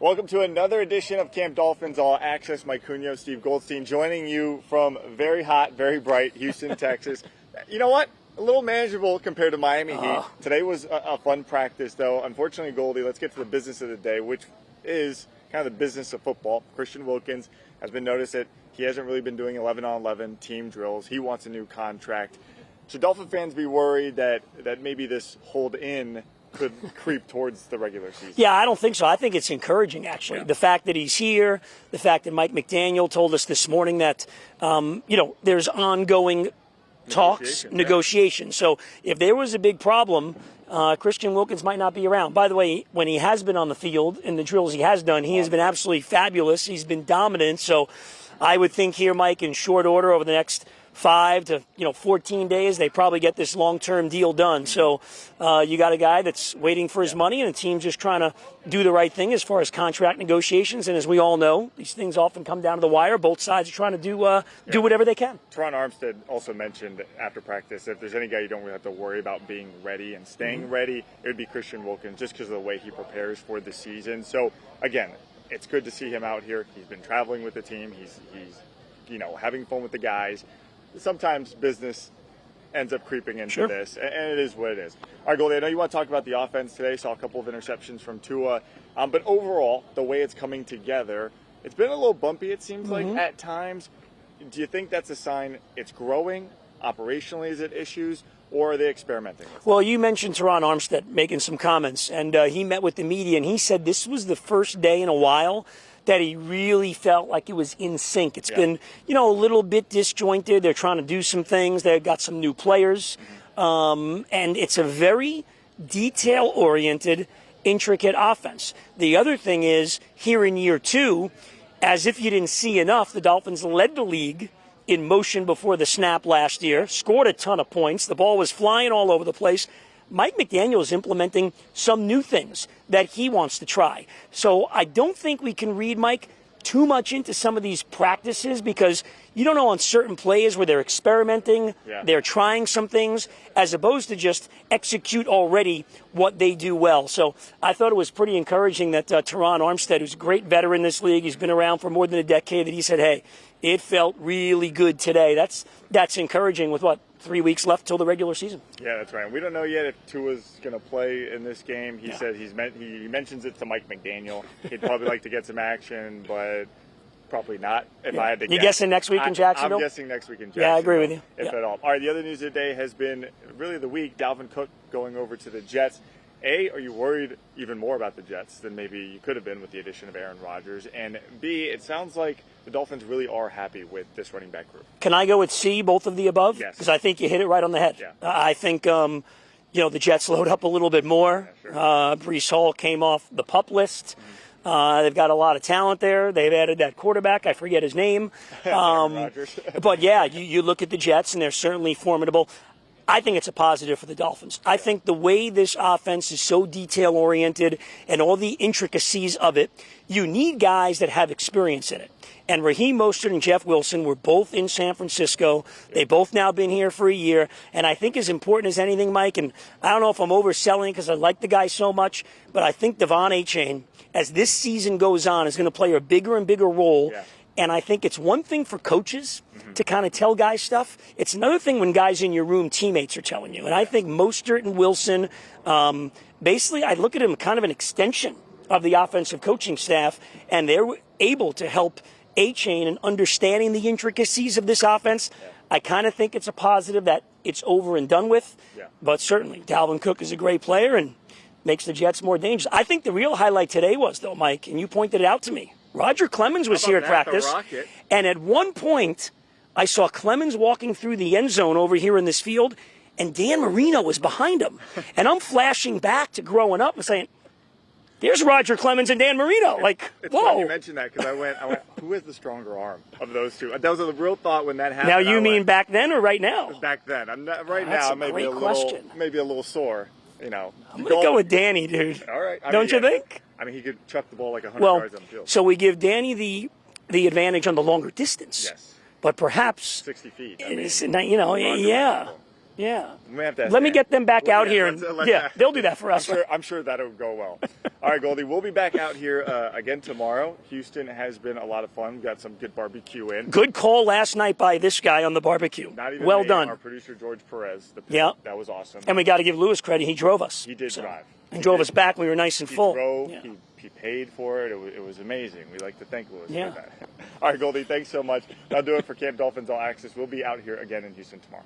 Welcome to another edition of Camp Dolphins All Access. Mike Cunio, Steve Goldstein, joining you from very hot, very bright Houston, Texas. You know what? A little manageable compared to Miami Heat. Today was a fun practice, though. Unfortunately, Goldie, let's get to the business of the day, which is kind of the business of football. Christian Wilkins has been noticed that he hasn't really been doing 11-on-11 team drills. He wants a new contract. Should Dolphin fans be worried that maybe this hold-in could creep towards the regular season? Yeah, I don't think so. I think it's encouraging, actually. Yeah. The fact that he's here, the fact that Mike McDaniel told us this morning that, there's ongoing negotiations. So if there was a big problem, Christian Wilkins might not be around. By the way, when he has been on the field in the drills he has done, he has been absolutely fabulous. He's been dominant. So I would think here, Mike, in short order over the next 5 to 14 days, they probably get this long-term deal done. So you got a guy that's waiting for his money, and a team just trying to do the right thing as far as contract negotiations. And as we all know, these things often come down to the wire. Both sides are trying to do whatever they can. Teron Armstead also mentioned after practice, if there's any guy you don't really have to worry about being ready and staying ready, it would be Christian Wilkins, just because of the way he prepares for the season. So again, it's good to see him out here. He's been traveling with the team. He's having fun with the guys. Sometimes business ends up creeping into this, and it is what it is. All right, Goldie, I know you want to talk about the offense today. Saw a couple of interceptions from Tua. But overall, the way it's coming together, it's been a little bumpy, it seems like, at times. Do you think that's a sign it's growing? Operationally, is it issues? Or are they experimenting with it? Well, you mentioned Teron Armstead making some comments, and he met with the media, and he said this was the first day in a while that he really felt like it was in sync. It's been, a little bit disjointed. They're trying to do some things. They've got some new players. And it's a very detail-oriented, intricate offense. The other thing is, here in year 2, as if you didn't see enough, the Dolphins led the league in motion before the snap last year, scored a ton of points. The ball was flying all over the place. Mike McDaniel is implementing some new things that he wants to try. So I don't think we can read, Mike, too much into some of these practices, because you don't know on certain plays where they're experimenting, they're trying some things, as opposed to just execute already what they do well. So I thought it was pretty encouraging that Teron Armstead, who's a great veteran in this league, he's been around for more than a decade, that he said, hey, it felt really good today. That's encouraging with 3 weeks left till the regular season. Yeah, that's right. We don't know yet if Tua's going to play in this game. He said he mentions it to Mike McDaniel. He'd probably like to get some action, but probably not. If I had to guess. You guessing next week in Jacksonville? I'm guessing next week in Jacksonville. Yeah, I agree with you. If at all. All right, the other news of the day has been really the week. Dalvin Cook going over to the Jets. A, are you worried even more about the Jets than maybe you could have been with the addition of Aaron Rodgers? And B, it sounds like the Dolphins really are happy with this running back group. Can I go with C, both of the above? Yes. Because I think you hit it right on the head. Yeah. I think, the Jets load up a little bit more. Yeah, sure. Breece Hall came off the PUP list. They've got a lot of talent there. They've added that quarterback. I forget his name. Rodgers. But, yeah, you look at the Jets, and they're certainly formidable. I think it's a positive for the Dolphins. I think the way this offense is so detail-oriented and all the intricacies of it, you need guys that have experience in it. And Raheem Mostert and Jeff Wilson were both in San Francisco. They've both now been here for a year. And I think as important as anything, Mike, and I don't know if I'm overselling because I like the guy so much, but I think Devon Achane, as this season goes on, is going to play a bigger and bigger role. Yeah. And I think it's one thing for coaches to kind of tell guys stuff. It's another thing when guys in your room, teammates, are telling you. And I think Mostert and Wilson, basically, I look at them kind of an extension of the offensive coaching staff, and they're able to help Achane in understanding the intricacies of this offense. I kind of think it's a positive that it's over and done with. Yeah. But certainly, Dalvin Cook is a great player and makes the Jets more dangerous. I think the real highlight today was, though, Mike, and you pointed it out to me, Roger Clemens was here at practice, and at one point, I saw Clemens walking through the end zone over here in this field, and Dan Marino was behind him. And I'm flashing back to growing up and saying, there's Roger Clemens and Dan Marino. It's funny you mentioned that, because I went, who has the stronger arm of those two? That was a real thought when that happened. Now, you mean back then or right now? Back then. I'm not, right That's now, maybe a little sore. I'm going to go with Danny, dude. All right. Don't you think? I mean, he could chuck the ball like 100 yards on the field. So we give Danny the advantage on the longer distance. Yes. But perhaps 60 feet. Yeah. We may have to ask Let me Dan. get them back out here. And, let's they'll do that for us. I'm sure that'll go well. All right, Goldie, we'll be back out here again tomorrow. Houston has been a lot of fun. We've got some good barbecue in. Good call last night by this guy on the barbecue. Not even well me, done. Our producer, George Perez. Yeah. That was awesome. And we got to give Lewis credit. He drove us. He did drive. And drove us back. We were nice and full. He drove. Yeah. He paid for it. It was amazing. We like to thank Lewis Yeah. for that. All right, Goldie, thanks so much. That'll do it for Camp Dolphins All Access. We'll be out here again in Houston tomorrow.